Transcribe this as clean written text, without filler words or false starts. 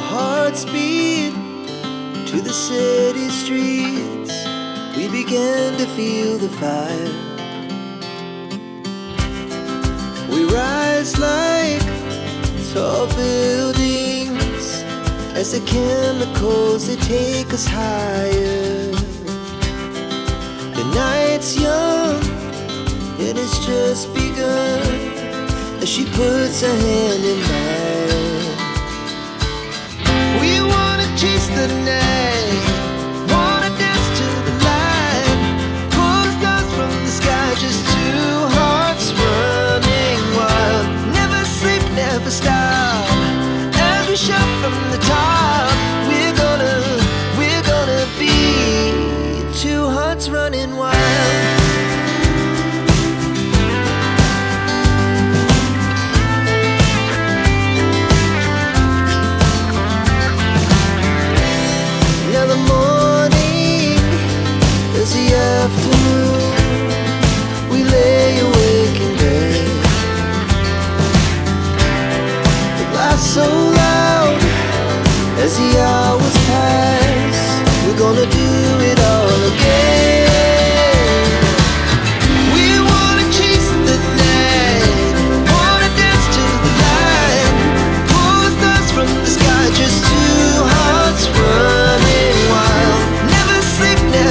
hearts beat to the city streets. We began to feel the fire. We rise like tall buildings as the chemicals, they take us higher. The night's young, it has just begun, as she puts her hand in mine. We wanna chase the night, wanna dance to the light, pull the stars from the sky, just two hearts running wild. Never sleep, never stop, as we shout from the top. We're gonna be two hearts running wild. Now the morning is the afternoon. We lay awake in bed. It laughs so loud as the hours